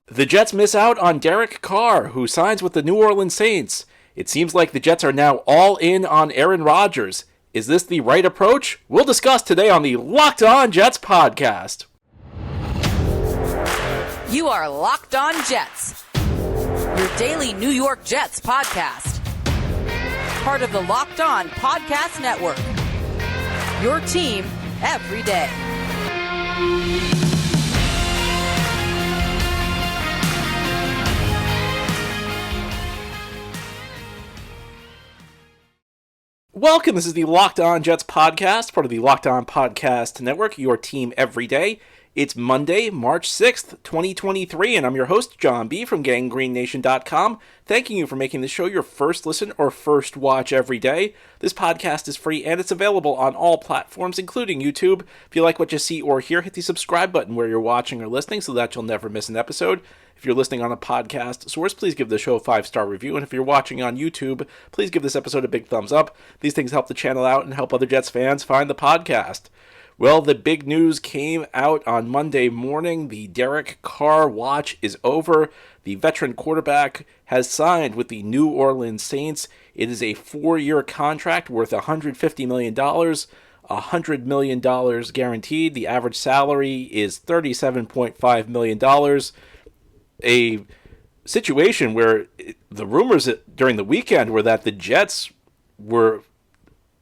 The Jets miss out on Derek Carr, who signs with the New Orleans Saints. It seems like the Jets are now all in on Aaron Rodgers. Is this the right approach? We'll discuss today on the Locked On Jets podcast. You are Locked On Jets, your daily New York Jets podcast. Part of the Locked On Podcast Network, your team every day. Welcome, this is the Locked On Jets podcast, part of the Locked On Podcast Network, your team every day. It's Monday, March 6th, 2023, and I'm your host, John B. from GanggreenNation.com, thanking you for making the show your first listen or first watch every day. This podcast is free and it's available on all platforms, including YouTube. If you like what you see or hear, hit the subscribe button where you're watching or listening so that you'll never miss an episode. If you're listening on a podcast source, please give the show a 5-star review. And if you're watching on YouTube, please give this episode a big thumbs up. These things help the channel out and help other Jets fans find the podcast. Well, the big news came out on Monday morning. The Derek Carr watch is over. The veteran quarterback has signed with the New Orleans Saints. It is a 4-year contract worth $150 million. $100 million guaranteed. The average salary is $37.5 million. A situation where the rumors during the weekend were that the Jets were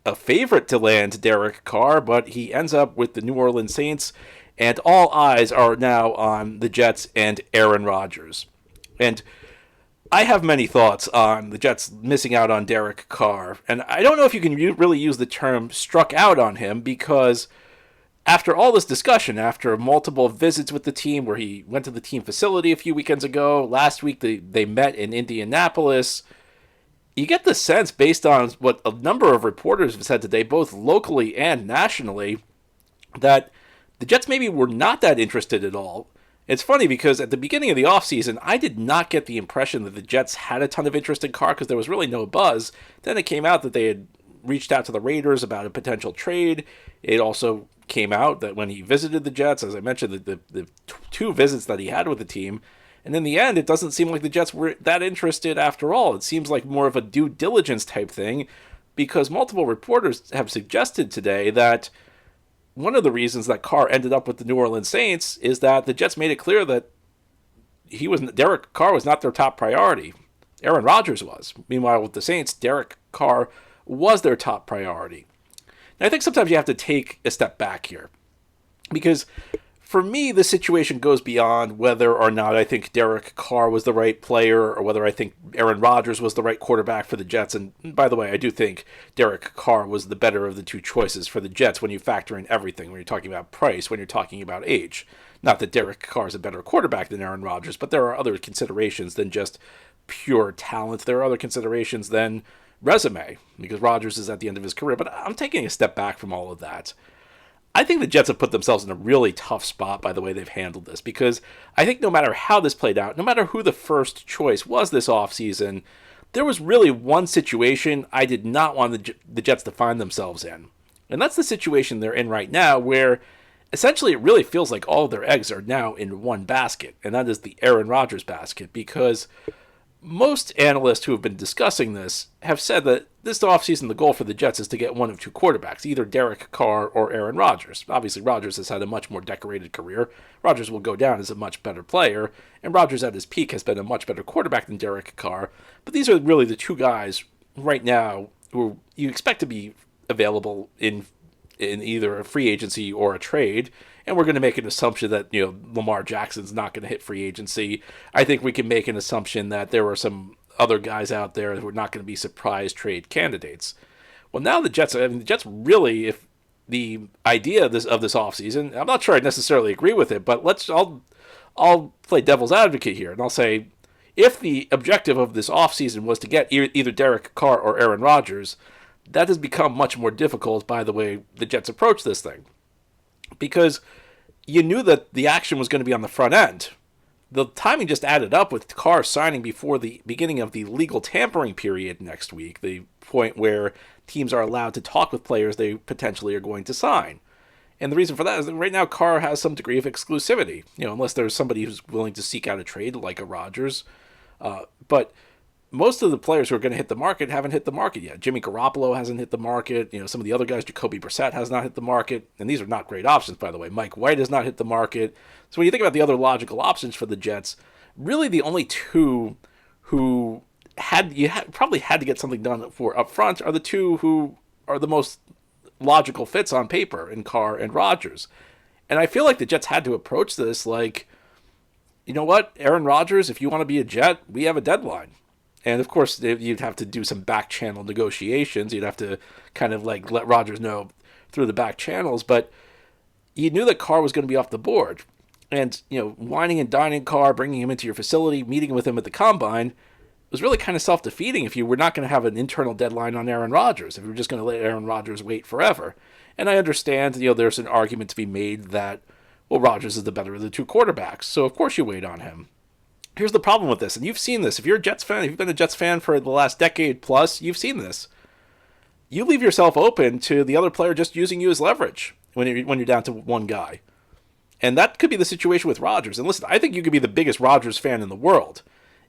a favorite to land Derek Carr, but he ends up with the New Orleans Saints, and all eyes are now on the Jets and Aaron Rodgers. And I have many thoughts on the Jets missing out on Derek Carr, and I don't know if you can really use the term struck out on him, because after all this discussion, after multiple visits with the team, where he went to the team facility a few weekends ago, last week they met in Indianapolis, you get the sense, based on what a number of reporters have said today, both locally and nationally, that the Jets maybe were not that interested at all. It's funny because at the beginning of the offseason, I did not get the impression that the Jets had a ton of interest in Carr because there was really no buzz. Then it came out that they had reached out to the Raiders about a potential trade. It also came out that when he visited the Jets, as I mentioned, the 2 visits that he had with the team, and in the end, it doesn't seem like the Jets were that interested after all. It seems like more of a due diligence type thing, because multiple reporters have suggested today that one of the reasons that Carr ended up with the New Orleans Saints is that the Jets made it clear that Derek Carr was not their top priority. Aaron Rodgers was. Meanwhile, with the Saints, Derek Carr was their top priority. And I think sometimes you have to take a step back here, because for me, the situation goes beyond whether or not I think Derek Carr was the right player or whether I think Aaron Rodgers was the right quarterback for the Jets. And by the way, I do think Derek Carr was the better of the 2 choices for the Jets when you factor in everything, when you're talking about price, when you're talking about age. Not that Derek Carr is a better quarterback than Aaron Rodgers, but there are other considerations than just pure talent. There are other considerations than resume, because Rodgers is at the end of his career. But I'm taking a step back from all of that. I think the Jets have put themselves in a really tough spot by the way they've handled this, because I think no matter how this played out, no matter who the first choice was this offseason, there was really one situation I did not want the Jets to find themselves in. And that's the situation they're in right now, where essentially it really feels like all of their eggs are now in one basket, and that is the Aaron Rodgers basket, because most analysts who have been discussing this have said that this offseason the goal for the Jets is to get one of 2 quarterbacks, either Derek Carr or Aaron Rodgers. Obviously, Rodgers has had a much more decorated career. Rodgers will go down as a much better player, and Rodgers at his peak has been a much better quarterback than Derek Carr. But these are really the 2 guys right now who you expect to be available in either a free agency or a trade. And we're going to make an assumption that, Lamar Jackson's not going to hit free agency. I think we can make an assumption that there are some other guys out there who are not going to be surprise trade candidates. Well, now the Jets really, if the idea of this offseason, I'm not sure I necessarily agree with it, but I'll play devil's advocate here, and I'll say, if the objective of this offseason was to get either Derek Carr or Aaron Rodgers, that has become much more difficult by the way the Jets approach this thing. Because you knew that the action was going to be on the front end. The timing just added up with Carr signing before the beginning of the legal tampering period next week, the point where teams are allowed to talk with players they potentially are going to sign. And the reason for that is that right now Carr has some degree of exclusivity, unless there's somebody who's willing to seek out a trade like a Rodgers. But most of the players who are going to hit the market haven't hit the market yet. Jimmy Garoppolo hasn't hit the market. Some of the other guys, Jacoby Brissett has not hit the market. And these are not great options, by the way. Mike White has not hit the market. So when you think about the other logical options for the Jets, really the only two who probably had to get something done for up front are the two who are the most logical fits on paper in Carr and Rodgers. And I feel like the Jets had to approach this like, you know what, Aaron Rodgers, if you want to be a Jet, we have a deadline. And of course, you'd have to do some back channel negotiations. You'd have to kind of like let Rodgers know through the back channels. But you knew that Carr was going to be off the board. And, whining and dining Carr, bringing him into your facility, meeting with him at the combine was really kind of self-defeating if you were not going to have an internal deadline on Aaron Rodgers, if you were just going to let Aaron Rodgers wait forever. And I understand, there's an argument to be made that, well, Rodgers is the better of the two quarterbacks. So, of course, you wait on him. Here's the problem with this, and you've seen this. If you're a Jets fan, if you've been a Jets fan for the last decade plus, you've seen this. You leave yourself open to the other player just using you as leverage when you're down to one guy. And that could be the situation with Rodgers. And listen, I think you could be the biggest Rodgers fan in the world.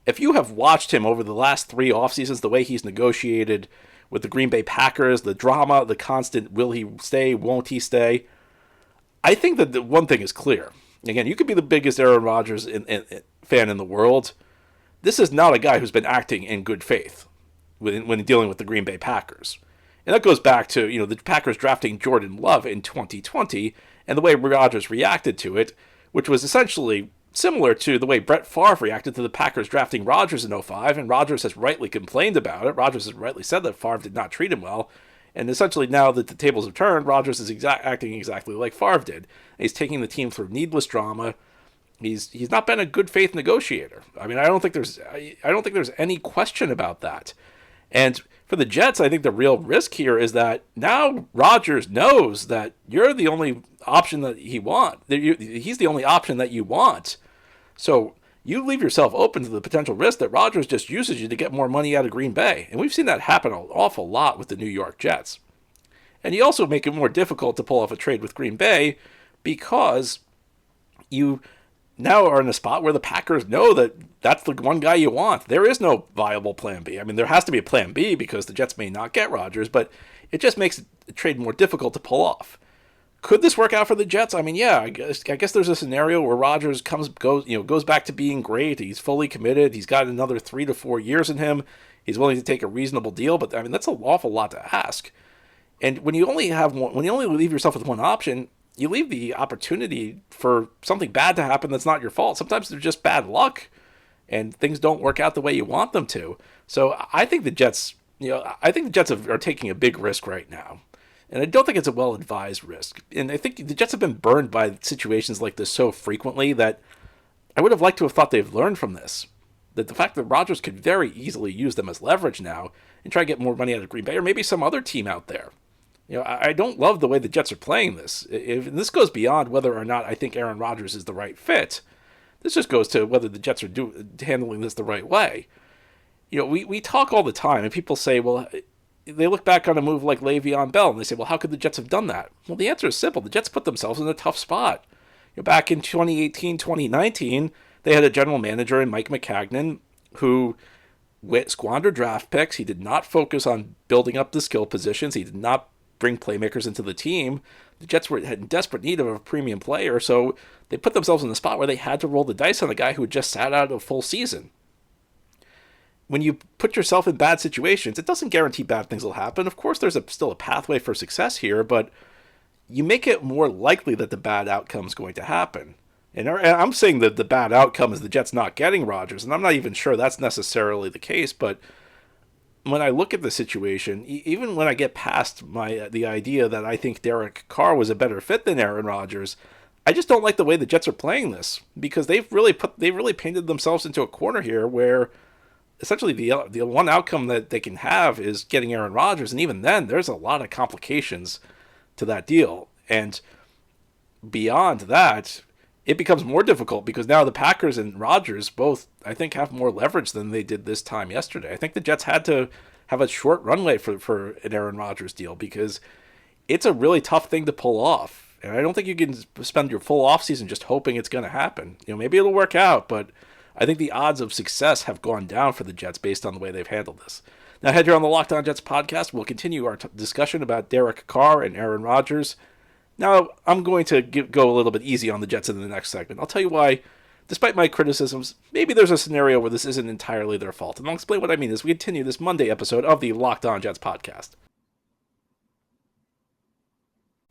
If you have watched him over the last 3 off seasons, the way he's negotiated with the Green Bay Packers, the drama, the constant will he stay, won't he stay, I think that the one thing is clear. Again, you could be the biggest Aaron Rodgers fan in the world. This is not a guy who's been acting in good faith when dealing with the Green Bay Packers. And that goes back to, the Packers drafting Jordan Love in 2020 and the way Rodgers reacted to it, which was essentially similar to the way Brett Favre reacted to the Packers drafting Rodgers in 2005, and Rodgers has rightly complained about it. Rodgers has rightly said that Favre did not treat him well. And essentially now that the tables have turned, Rodgers is acting exactly like Favre did. He's taking the team through needless drama. He's not been a good faith negotiator. I mean, I don't think there's any question about that. And for the Jets, I think the real risk here is that now Rodgers knows that you're the only option that he's the only option that you want. So you leave yourself open to the potential risk that Rodgers just uses you to get more money out of Green Bay. And we've seen that happen an awful lot with the New York Jets. And you also make it more difficult to pull off a trade with Green Bay because you now are in a spot where the Packers know that that's the one guy you want. There is no viable plan B. I mean, there has to be a plan B because the Jets may not get Rodgers, but it just makes the trade more difficult to pull off. Could this work out for the Jets? I mean, yeah, I guess there's a scenario where Rodgers goes back to being great. He's fully committed. He's got another 3 to 4 years in him. He's willing to take a reasonable deal, but I mean, that's an awful lot to ask. And when you only leave yourself with one option, you leave the opportunity for something bad to happen that's not your fault. Sometimes they're just bad luck and things don't work out the way you want them to. So I think the Jets, are taking a big risk right now. And I don't think it's a well-advised risk. And I think the Jets have been burned by situations like this so frequently that I would have liked to have thought they've learned from this. That the fact that Rodgers could very easily use them as leverage now and try to get more money out of Green Bay or maybe some other team out there. I don't love the way the Jets are playing this. If this goes beyond whether or not I think Aaron Rodgers is the right fit, this just goes to whether the Jets are handling this the right way. We talk all the time, and people say, well, they look back on a move like Le'Veon Bell, and they say, well, how could the Jets have done that? Well, the answer is simple. The Jets put themselves in a tough spot. Back in 2018, 2019, they had a general manager in Mike McCagnon who squandered draft picks. He did not focus on building up the skill positions. He did not bring playmakers into the team. The Jets were in desperate need of a premium player, so they put themselves in the spot where they had to roll the dice on a guy who had just sat out a full season. When you put yourself in bad situations, it doesn't guarantee bad things will happen. Of course, there's still a pathway for success here, but you make it more likely that the bad outcome is going to happen. And I'm saying that the bad outcome is the Jets not getting Rodgers, and I'm not even sure that's necessarily the case, but when I look at the situation, even when I get past the idea that I think Derek Carr was a better fit than Aaron Rodgers, I just don't like the way the Jets are playing this because they've really painted themselves into a corner here where essentially the one outcome that they can have is getting Aaron Rodgers, and even then there's a lot of complications to that deal. And beyond that, it becomes more difficult because now the Packers and Rodgers both, I think, have more leverage than they did this time yesterday. I think the Jets had to have a short runway for an Aaron Rodgers deal because it's a really tough thing to pull off. And I don't think you can spend your full offseason just hoping it's going to happen. Maybe it'll work out, but I think the odds of success have gone down for the Jets based on the way they've handled this. Now, ahead here on the Locked On Jets podcast, we'll continue our discussion about Derek Carr and Aaron Rodgers. Now, I'm going to go a little bit easy on the Jets in the next segment. I'll tell you why. Despite my criticisms, maybe there's a scenario where this isn't entirely their fault. And I'll explain what I mean as we continue this Monday episode of the Locked On Jets podcast.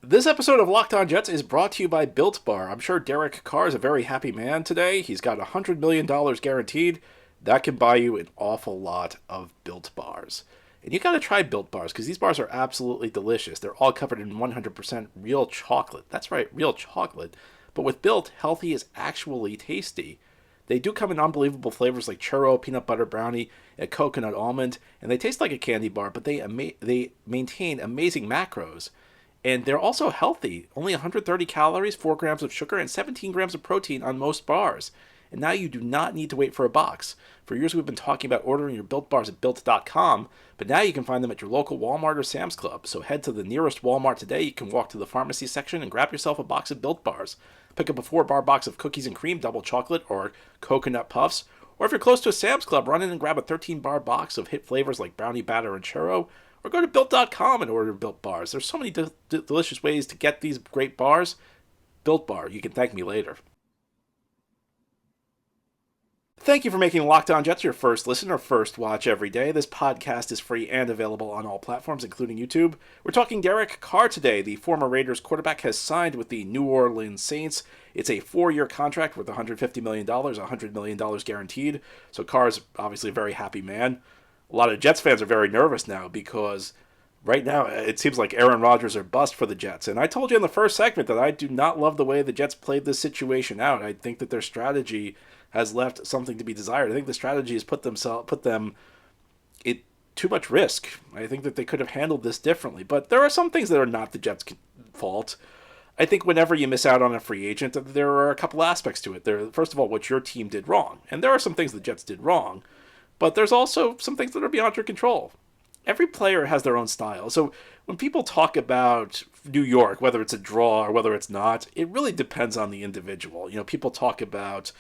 This episode of Locked On Jets is brought to you by Built Bar. I'm sure Derek Carr is a very happy man today. He's got $100 million guaranteed. That can buy you an awful lot of Built Bars. And you got to try Built Bars because these bars are absolutely delicious. They're all covered in 100% real chocolate. That's right, real chocolate. But with Built, healthy is actually tasty. They do come in unbelievable flavors like churro, peanut butter brownie, and coconut almond, and they taste like a candy bar, but they maintain amazing macros. And they're also healthy. Only 130 calories, 4 grams of sugar, and 17 grams of protein on most bars. And now you do not need to wait for a box. For years we've been talking about ordering your Built Bars at Built.com, but now you can find them at your local Walmart or Sam's Club. So head to the nearest Walmart today. You can walk to the pharmacy section and grab yourself a box of Built Bars. Pick up a 4-bar box of cookies and cream, double chocolate, or coconut puffs. Or if you're close to a Sam's Club, run in and grab a 13-bar box of hit flavors like brownie batter and churro. Or go to Built.com and order Built Bars. There's so many delicious ways to get these great bars. Built Bar. You can thank me later. Thank you for making Locked On Jets your first listen or first watch every day. This podcast is free and available on all platforms, including YouTube. We're talking Derek Carr today. The former Raiders quarterback has signed with the New Orleans Saints. It's a 4-year contract worth $150 million, $100 million guaranteed. So Carr's obviously a very happy man. A lot of Jets fans are very nervous now because right now it seems like Aaron Rodgers are bust for the Jets. And I told you in the first segment that I do not love the way the Jets played this situation out. I think that their strategy has left something to be desired. I think the strategy has put them at too much risk. I think that they could have handled this differently. But there are some things that are not the Jets' fault. I think whenever you miss out on a free agent, there are a couple aspects to it. First of all, what your team did wrong. And there are some things the Jets did wrong. But there's also some things that are beyond your control. Every player has their own style. So when people talk about New York, whether it's a draw or whether it's not, it really depends on the individual. People talk about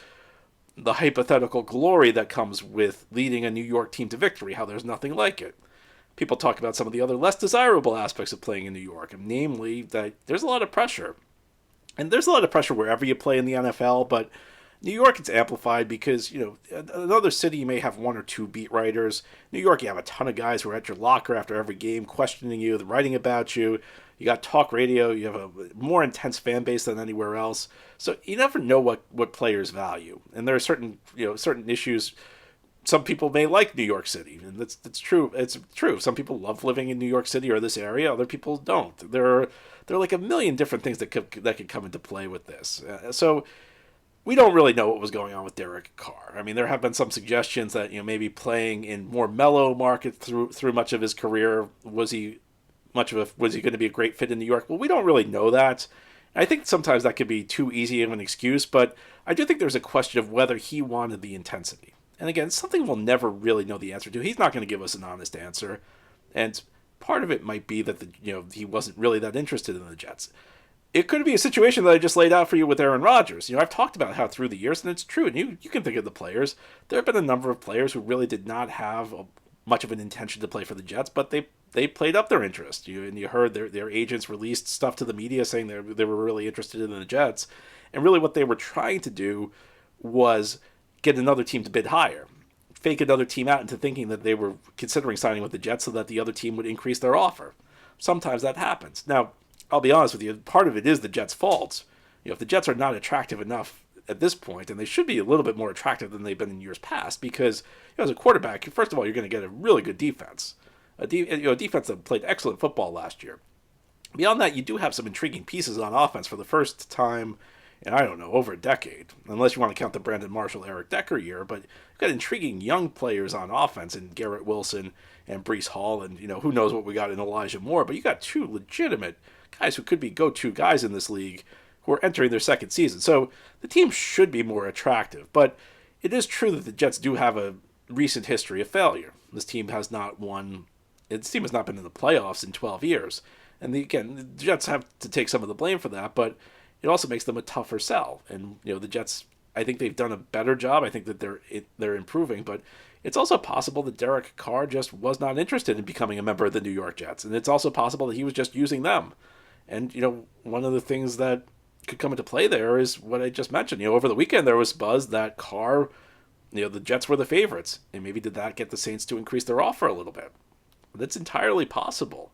the hypothetical glory that comes with leading a New York team to victory, how there's nothing like it. People talk about some of the other less desirable aspects of playing in New York, and namely that there's a lot of pressure. And there's a lot of pressure wherever you play in the NFL, but New York, it's amplified because, another city you may have 1 or 2 beat writers. New York, you have a ton of guys who are at your locker after every game questioning you, writing about you. You got talk radio. You have a more intense fan base than anywhere else. So you never know what players value. And there are certain issues. Some people may like New York City, and that's true. It's true. Some people love living in New York City or this area. Other people don't. There are like a million different things that could come into play with this. So we don't really know what was going on with Derek Carr. I mean, there have been some suggestions that maybe playing in more mellow markets through much of his career, was he going to be a great fit in New York? Well, we don't really know that. I think sometimes that could be too easy of an excuse, but I do think there's a question of whether he wanted the intensity. And again, it's something we'll never really know the answer to. He's not going to give us an honest answer, and part of it might be that he wasn't really that interested in the Jets. It could be a situation that I just laid out for you with Aaron Rodgers. I've talked about how through the years, and it's true, and you can think of the players, there have been a number of players who really did not have much of an intention to play for the Jets, but they played up their interest. You heard their agents released stuff to the media saying they were really interested in the Jets, and really what they were trying to do was get another team to bid higher, fake another team out into thinking that they were considering signing with the Jets so that the other team would increase their offer. Sometimes that happens. Now, I'll be honest with you, part of it is the Jets' fault. If the Jets are not attractive enough at this point, and they should be a little bit more attractive than they've been in years past, because as a quarterback, first of all, you're going to get a really good defense. A defense that played excellent football last year. Beyond that, you do have some intriguing pieces on offense for the first time in, over a decade. Unless you want to count the Brandon Marshall, Eric Decker year, but you've got intriguing young players on offense in Garrett Wilson and Breece Hall, and, who knows what we got in Elijah Moore, but you got 2 legitimate guys who could be go-to guys in this league who are entering their second season. So the team should be more attractive, but it is true that the Jets do have a recent history of failure. This team has not been in the playoffs in 12 years. And again, the Jets have to take some of the blame for that, but it also makes them a tougher sell. And the Jets, I think they've done a better job. I think that they're improving, but it's also possible that Derek Carr just was not interested in becoming a member of the New York Jets, and it's also possible that he was just using them. And one of the things that could come into play there is what I just mentioned. Over the weekend there was buzz that Carr, the Jets were the favorites, and maybe did that get the Saints to increase their offer a little bit? That's entirely possible.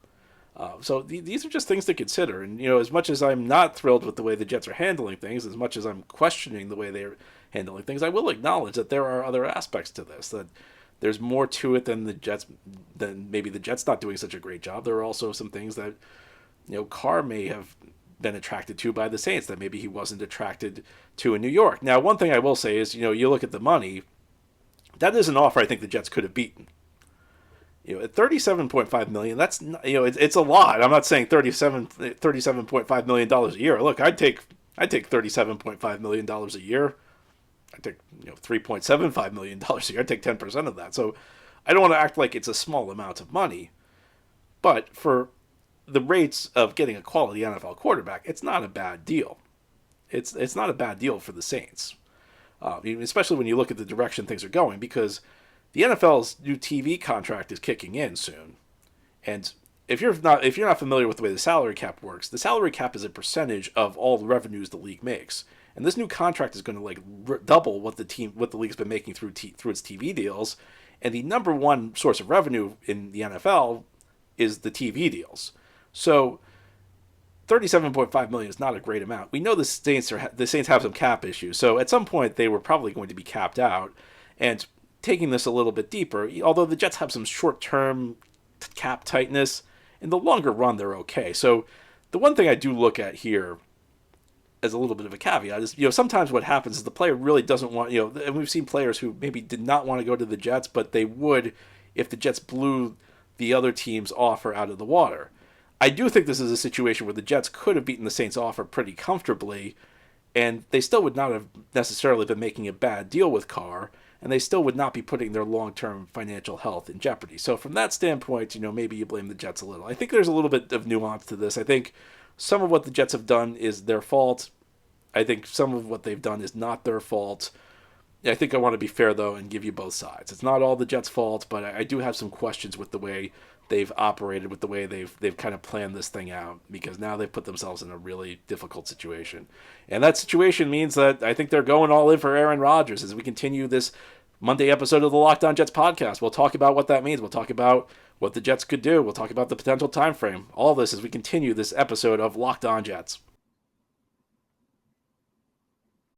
So these are just things to consider. And, as much as I'm not thrilled with the way the Jets are handling things, as much as I'm questioning the way they're handling things, I will acknowledge that there are other aspects to this, that there's more to it than maybe the Jets not doing such a great job. There are also some things that, Carr may have been attracted to by the Saints that maybe he wasn't attracted to in New York. Now, one thing I will say is, you look at the money, that is an offer I think the Jets could have beaten. At $37.5 million, that's it's a lot. I'm not saying $37.5 million a year. Look, I'd take $37.5 million a year. I'd take $3.75 million a year. I'd take 10% of that. So I don't want to act like it's a small amount of money, but for the rates of getting a quality NFL quarterback, it's not a bad deal. It's not a bad deal for the Saints, especially when you look at the direction things are going, because the NFL's new TV contract is kicking in soon, and if you're not familiar with the way the salary cap works, the salary cap is a percentage of all the revenues the league makes, and this new contract is going to double what the league's been making through its TV deals, and the number one source of revenue in the NFL is the TV deals. So $37.5 million is not a great amount. We know the Saints have some cap issues, so at some point they were probably going to be capped out, and taking this a little bit deeper, although the Jets have some short-term cap tightness, in the longer run they're okay. So the one thing I do look at here as a little bit of a caveat is, sometimes what happens is the player really doesn't want, and we've seen players who maybe did not want to go to the Jets, but they would if the Jets blew the other team's offer out of the water. I do think this is a situation where the Jets could have beaten the Saints' offer pretty comfortably, and they still would not have necessarily been making a bad deal with Carr, and they still would not be putting their long-term financial health in jeopardy. So from that standpoint, maybe you blame the Jets a little. I think there's a little bit of nuance to this. I think some of what the Jets have done is their fault. I think some of what they've done is not their fault. I think I want to be fair, though, and give you both sides. It's not all the Jets' fault, but I do have some questions with the way they've operated, with the way they've kind of planned this thing out, because now they've put themselves in a really difficult situation. And that situation means that I think they're going all in for Aaron Rodgers as we continue this Monday episode of the Locked On Jets podcast. We'll talk about what that means. We'll talk about what the Jets could do. We'll talk about the potential time frame. All this as we continue this episode of Locked On Jets.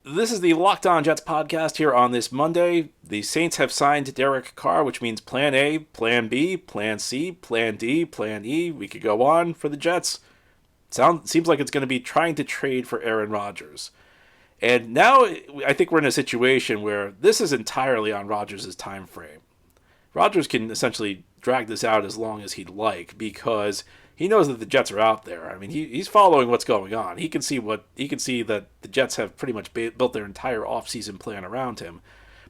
This is the Locked On Jets podcast here on this Monday. The Saints have signed Derek Carr, which means Plan A, Plan B, Plan C, Plan D, Plan E. We could go on for the Jets. Seems like it's going to be trying to trade for Aaron Rodgers. And now I think we're in a situation where this is entirely on Rodgers' time frame. Rodgers can essentially drag this out as long as he'd like because he knows that the Jets are out there. I mean, he's following what's going on. He can see that the Jets have pretty much built their entire offseason plan around him.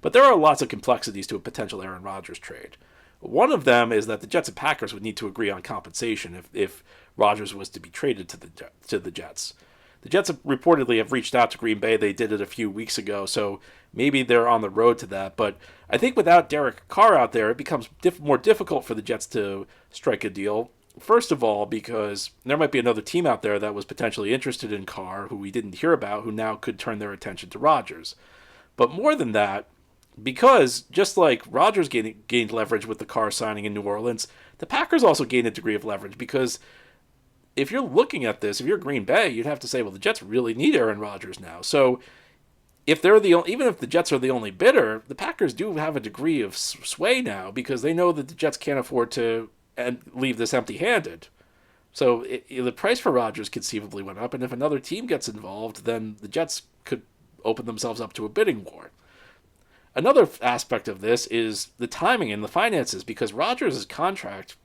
But there are lots of complexities to a potential Aaron Rodgers trade. One of them is that the Jets and Packers would need to agree on compensation if Rodgers was to be traded to the Jets. The Jets reportedly have reached out to Green Bay. They did it a few weeks ago, so maybe they're on the road to that. But I think without Derek Carr out there, it becomes more difficult for the Jets to strike a deal. First of all, because there might be another team out there that was potentially interested in Carr, who we didn't hear about, who now could turn their attention to Rodgers. But more than that, because just like Rodgers gained leverage with the Carr signing in New Orleans, the Packers also gained a degree of leverage because if you're looking at this, if you're Green Bay, you'd have to say, well, the Jets really need Aaron Rodgers now. So if they're even if the Jets are the only bidder, the Packers do have a degree of sway now because they know that the Jets can't afford to leave this empty-handed. So the price for Rodgers conceivably went up, and if another team gets involved, then the Jets could open themselves up to a bidding war. Another aspect of this is the timing and the finances, because Rodgers' contract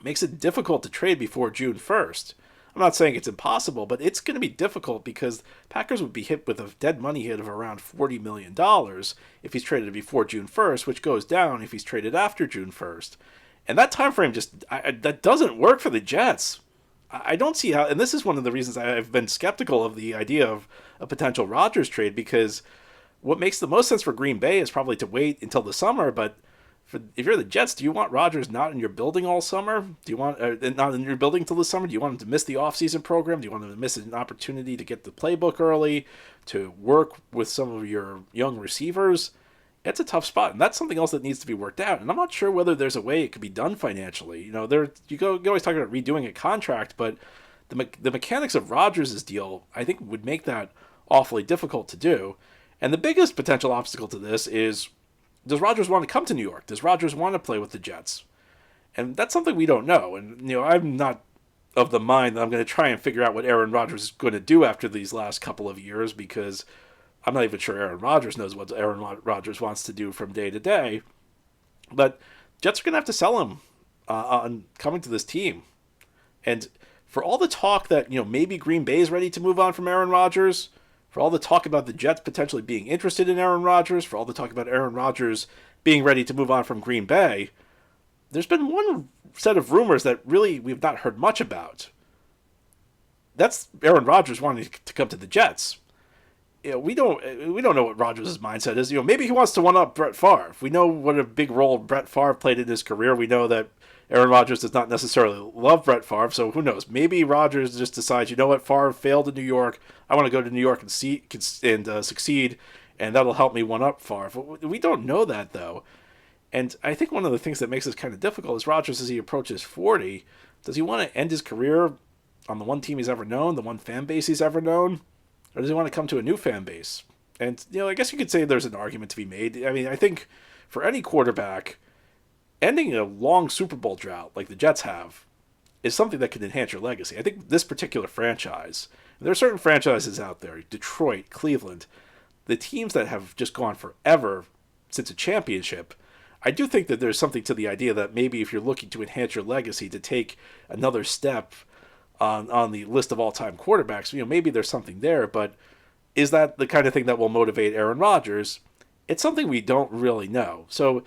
makes it difficult to trade before June 1st. I'm not saying it's impossible, but it's going to be difficult because Packers would be hit with a dead money hit of around $40 million if he's traded before June 1st, which goes down if he's traded after June 1st. And that time frame that doesn't work for the Jets. I don't see how, and this is one of the reasons I've been skeptical of the idea of a potential Rodgers trade, because what makes the most sense for Green Bay is probably to wait until the summer. But if you're the Jets, do you want Rodgers not in your building all summer? Do you want not in your building till the summer? Do you want him to miss the offseason program? Do you want him to miss an opportunity to get the playbook early, to work with some of your young receivers? It's a tough spot, and that's something else that needs to be worked out. And I'm not sure whether there's a way it could be done financially. You always talk about redoing a contract, but the mechanics of Rodgers' deal, I think, would make that awfully difficult to do. And the biggest potential obstacle to this is, does Rodgers want to come to New York? Does Rodgers want to play with the Jets? And that's something we don't know. And I'm not of the mind that I'm going to try and figure out what Aaron Rodgers is going to do after these last couple of years, because I'm not even sure Aaron Rodgers knows what Aaron Rodgers wants to do from day to day. But Jets are going to have to sell him on coming to this team. And for all the talk that, maybe Green Bay is ready to move on from Aaron Rodgers, for all the talk about the Jets potentially being interested in Aaron Rodgers, for all the talk about Aaron Rodgers being ready to move on from Green Bay, there's been one set of rumors that really we've not heard much about. That's Aaron Rodgers wanting to come to the Jets. We don't know what Rodgers' mindset is. Maybe he wants to one-up Brett Favre. We know what a big role Brett Favre played in his career. We know that Aaron Rodgers does not necessarily love Brett Favre, so who knows? Maybe Rodgers just decides, Favre failed in New York. I want to go to New York and succeed, and that'll help me one-up Favre. We don't know that, though. And I think one of the things that makes this kind of difficult is Rodgers, as he approaches 40, does he want to end his career on the one team he's ever known, the one fan base he's ever known? Or does he want to come to a new fan base? And, I guess you could say there's an argument to be made. I mean, I think for any quarterback, ending a long Super Bowl drought like the Jets have is something that can enhance your legacy. I think this particular franchise, there are certain franchises out there, Detroit, Cleveland, the teams that have just gone forever since a championship, I do think that there's something to the idea that maybe if you're looking to enhance your legacy, to take another step on the list of all-time quarterbacks, maybe there's something there, but is that the kind of thing that will motivate Aaron Rodgers? It's something we don't really know. So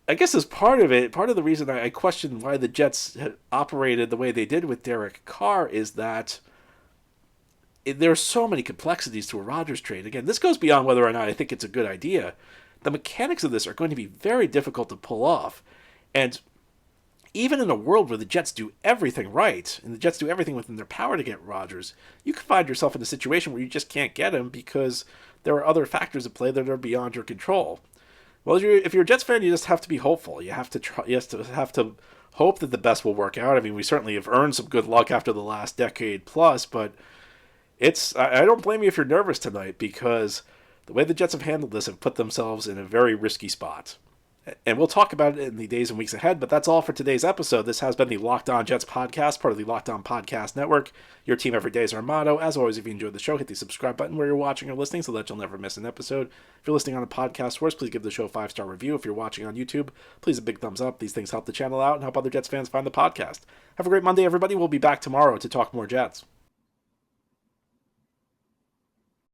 I guess as part of the reason I question why the Jets had operated the way they did with Derek Carr is that there are so many complexities to a Rodgers trade. Again, this goes beyond whether or not I think it's a good idea. The mechanics of this are going to be very difficult to pull off. And even in a world where the Jets do everything right, and the Jets do everything within their power to get Rodgers, you can find yourself in a situation where you just can't get him because there are other factors at play that are beyond your control. Well, if you're a Jets fan, you just have to be hopeful. You have to try. You have to hope that the best will work out. I mean, we certainly have earned some good luck after the last decade plus, but I don't blame you if you're nervous tonight, because the way the Jets have handled this have put themselves in a very risky spot. And we'll talk about it in the days and weeks ahead, but that's all for today's episode. This has been the Locked On Jets podcast, part of the Locked On Podcast Network. Your team every day is our motto. As always, if you enjoyed the show, hit the subscribe button where you're watching or listening so that you'll never miss an episode. If you're listening on a podcast source, please give the show a 5-star review. If you're watching on YouTube, please a big thumbs up. These things help the channel out and help other Jets fans find the podcast. Have a great Monday, everybody. We'll be back tomorrow to talk more Jets.